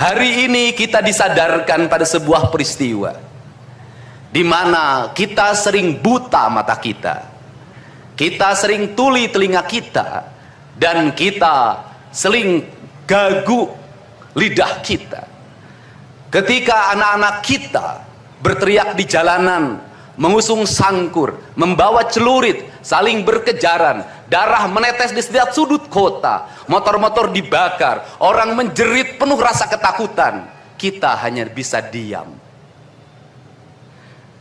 Hari ini kita disadarkan pada sebuah peristiwa di mana kita sering buta mata kita, kita sering tuli telinga kita, dan kita sering gagu lidah kita. Ketika anak-anak kita berteriak di jalanan, mengusung sangkur, membawa celurit, saling berkejaran, darah menetes di setiap sudut kota, motor-motor dibakar, orang menjerit penuh rasa ketakutan, kita hanya bisa diam.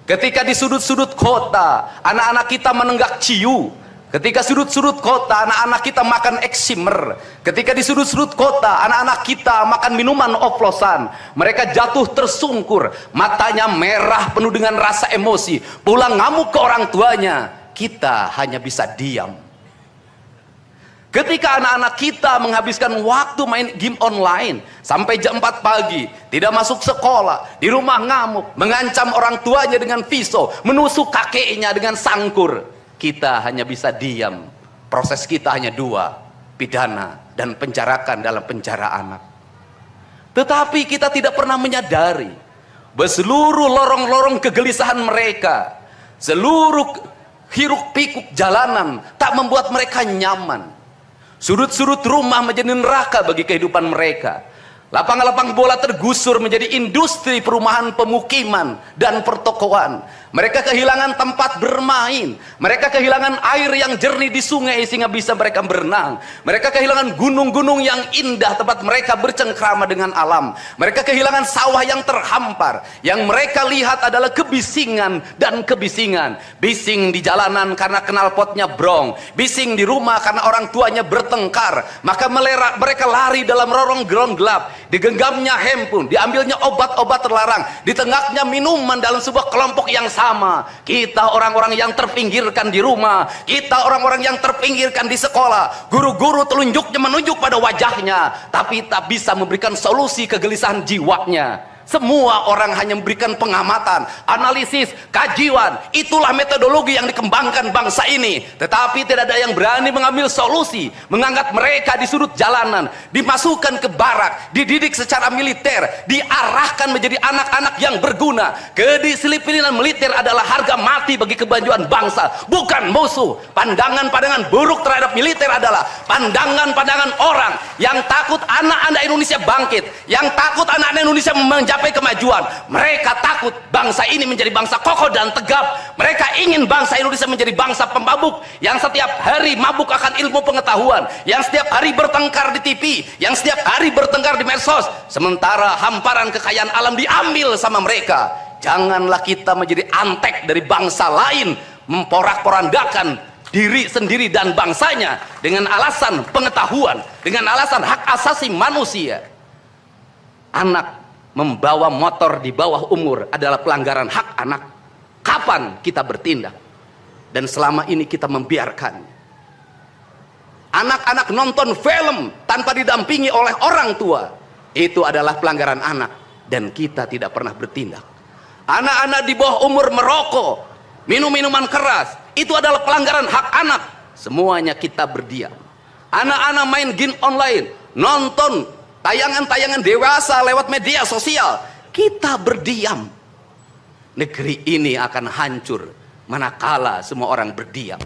Ketika di sudut-sudut kota anak-anak kita menenggak ciu, ketika sudut-sudut kota anak-anak kita makan eksimer, ketika di sudut-sudut kota anak-anak kita makan minuman oplosan, mereka jatuh tersungkur, matanya merah penuh dengan rasa emosi, pulang ngamuk ke orang tuanya, kita hanya bisa diam. Ketika anak-anak kita menghabiskan waktu main game online sampai jam 4 pagi, tidak masuk sekolah, di rumah ngamuk, mengancam orang tuanya dengan pisau, menusuk kakeknya dengan sangkur, kita hanya bisa diam. Proses kita hanya dua, pidana dan penjarakan dalam penjara anak. Tetapi kita tidak pernah menyadari bahwa seluruh lorong-lorong kegelisahan mereka, seluruh hiruk pikuk jalanan tak membuat mereka nyaman. Sudut-sudut rumah menjadi neraka bagi kehidupan mereka. Lapang-lapang bola tergusur menjadi industri perumahan, pemukiman, dan pertokoan. Mereka kehilangan tempat bermain. Mereka kehilangan air yang jernih di sungai sehingga bisa mereka berenang. Mereka kehilangan gunung-gunung yang indah tempat mereka bercengkrama dengan alam. Mereka kehilangan sawah yang terhampar. Yang mereka lihat adalah kebisingan dan kebisingan. Bising di jalanan karena knalpotnya brong. Bising di rumah karena orang tuanya bertengkar. Maka mereka lari dalam rorong-gerong gelap. Digenggamnya handphone, diambilnya obat-obat terlarang, ditengahnya minuman dalam sebuah kelompok yang sama. Kita orang-orang yang terpinggirkan di rumah, kita orang-orang yang terpinggirkan di sekolah, guru-guru telunjuknya menunjuk pada wajahnya, tapi tak bisa memberikan solusi kegelisahan jiwanya. Semua orang hanya memberikan pengamatan, analisis, kajian. Itulah metodologi yang dikembangkan bangsa ini. Tetapi tidak ada yang berani mengambil solusi, mengangkat mereka di sudut jalanan, dimasukkan ke barak, dididik secara militer, diarahkan menjadi anak-anak yang berguna. Kedisiplinan militer adalah harga mati bagi kemajuan bangsa, bukan musuh. Pandangan-pandangan buruk terhadap militer adalah pandangan-pandangan orang yang takut anak-anak Indonesia bangkit, yang takut anak-anak Indonesia mencapai kemajuan. Mereka takut bangsa ini menjadi bangsa kokoh dan tegap. Mereka ingin bangsa Indonesia menjadi bangsa pemabuk yang setiap hari mabuk akan ilmu pengetahuan, yang setiap hari bertengkar di TV, yang setiap hari bertengkar di medsos, sementara hamparan kekayaan alam diambil sama mereka. Janganlah kita menjadi antek dari bangsa lain, memporak-porandakan diri sendiri dan bangsanya dengan alasan pengetahuan, dengan alasan hak asasi manusia. Anak membawa motor di bawah umur adalah pelanggaran hak anak. Kapan kita bertindak? Dan selama ini kita membiarkan anak-anak nonton film tanpa didampingi oleh orang tua. Itu adalah pelanggaran anak, dan kita tidak pernah bertindak. Anak-anak di bawah umur merokok, minum minuman keras, itu adalah pelanggaran hak anak. Semuanya kita berdiam. Anak-anak main game online, nonton tayangan-tayangan dewasa lewat media sosial, kita berdiam. Negeri ini akan hancur manakala semua orang berdiam.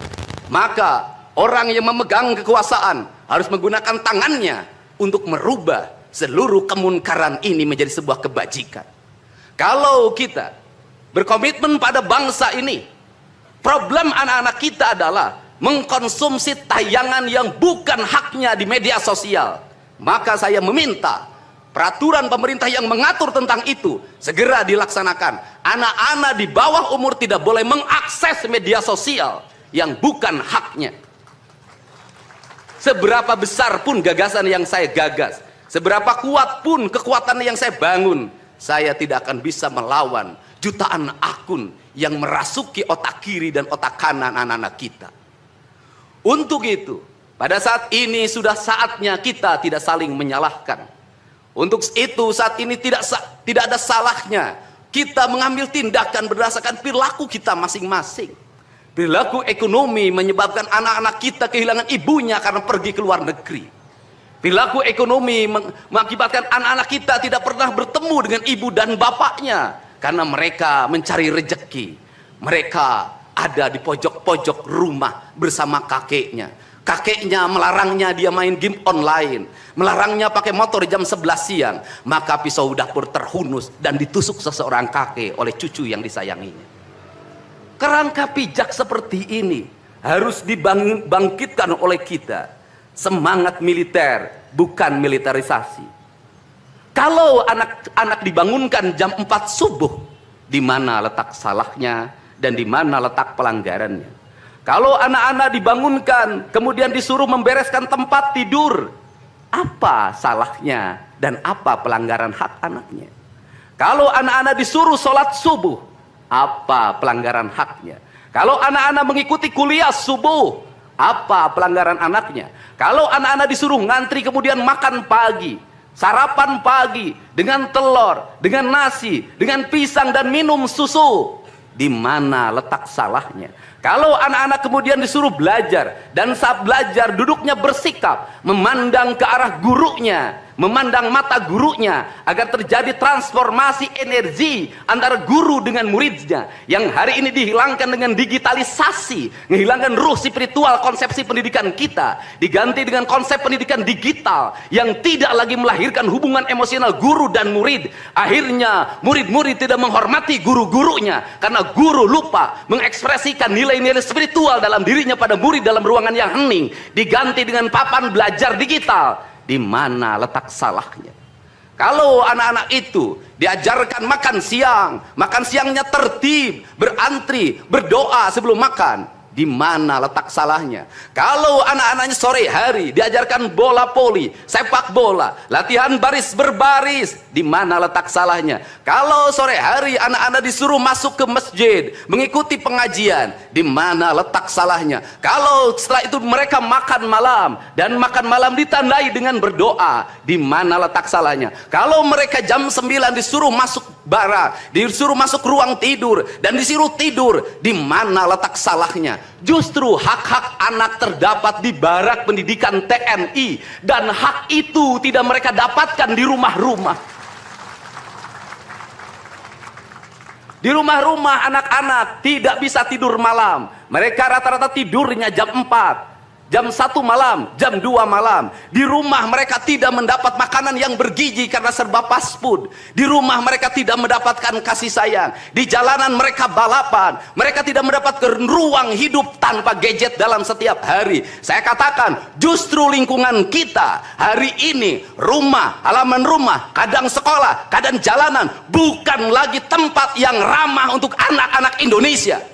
Maka orang yang memegang kekuasaan harus menggunakan tangannya untuk merubah seluruh kemunkaran ini menjadi sebuah kebajikan. Kalau kita berkomitmen pada bangsa ini, problem anak-anak kita adalah mengkonsumsi tayangan yang bukan haknya di media sosial. Maka saya meminta peraturan pemerintah yang mengatur tentang itu segera dilaksanakan. Anak-anak di bawah umur tidak boleh mengakses media sosial yang bukan haknya. Seberapa besar pun gagasan yang saya gagas, seberapa kuat pun kekuatan yang saya bangun, saya tidak akan bisa melawan jutaan akun yang merasuki otak kiri dan otak kanan anak-anak kita. Untuk itu, pada saat ini sudah saatnya kita tidak saling menyalahkan. Untuk itu saat ini tidak ada salahnya kita mengambil tindakan berdasarkan perilaku kita masing-masing. Perilaku ekonomi menyebabkan anak-anak kita kehilangan ibunya karena pergi ke luar negeri. Perilaku ekonomi mengakibatkan anak-anak kita tidak pernah bertemu dengan ibu dan bapaknya karena mereka mencari rejeki. Mereka ada di pojok-pojok rumah bersama kakeknya. Kakeknya melarangnya dia main game online, melarangnya pakai motor jam 11 siang. Maka pisau dapur terhunus dan ditusuk seseorang kakek oleh cucu yang disayanginya. Kerangka pijak seperti ini harus dibangkitkan oleh kita. Semangat militer, bukan militerisasi. Kalau anak-anak dibangunkan jam 4 subuh, di mana letak salahnya dan di mana letak pelanggarannya? Kalau anak-anak dibangunkan kemudian disuruh membereskan tempat tidur, apa salahnya dan apa pelanggaran hak anaknya? Kalau anak-anak disuruh sholat subuh, apa pelanggaran haknya? Kalau anak-anak mengikuti kuliah subuh, apa pelanggaran anaknya? Kalau anak-anak disuruh ngantri kemudian makan pagi, sarapan pagi dengan telur, dengan nasi, dengan pisang dan minum susu, di mana letak salahnya? Kalau anak-anak kemudian disuruh belajar dan saat belajar duduknya bersikap memandang ke arah gurunya, memandang mata gurunya agar terjadi transformasi energi antara guru dengan muridnya yang hari ini dihilangkan dengan digitalisasi, menghilangkan ruh spiritual konsepsi pendidikan kita, diganti dengan konsep pendidikan digital yang tidak lagi melahirkan hubungan emosional guru dan murid. Akhirnya murid-murid tidak menghormati guru-gurunya karena guru lupa mengekspresikan nilai-nilai spiritual dalam dirinya pada murid dalam ruangan yang hening, diganti dengan papan belajar digital. Di mana letak salahnya? Kalau anak-anak itu diajarkan makan siangnya tertib, berantri, berdoa sebelum makan, di mana letak salahnya? Kalau anak-anaknya sore hari diajarkan bola voli, sepak bola, latihan baris berbaris, di mana letak salahnya? Kalau sore hari anak-anak disuruh masuk ke masjid, mengikuti pengajian, di mana letak salahnya? Kalau setelah itu mereka makan malam dan makan malam ditandai dengan berdoa, di mana letak salahnya? Kalau mereka jam 9 disuruh masuk barak, disuruh masuk ruang tidur dan disuruh tidur, di mana letak salahnya? Justru hak-hak anak terdapat di barak pendidikan TNI dan hak itu tidak mereka dapatkan di rumah-rumah. Di rumah-rumah anak-anak tidak bisa tidur malam. Mereka rata-rata tidurnya jam 4, jam 1 malam, jam 2 malam. Di rumah mereka tidak mendapat makanan yang bergizi karena serba fast food. Di rumah mereka tidak mendapatkan kasih sayang. Di jalanan mereka balapan. Mereka tidak mendapatkan ruang hidup tanpa gadget dalam setiap hari. Saya katakan justru lingkungan kita hari ini, rumah, halaman rumah, kadang sekolah, kadang jalanan, bukan lagi tempat yang ramah untuk anak-anak Indonesia.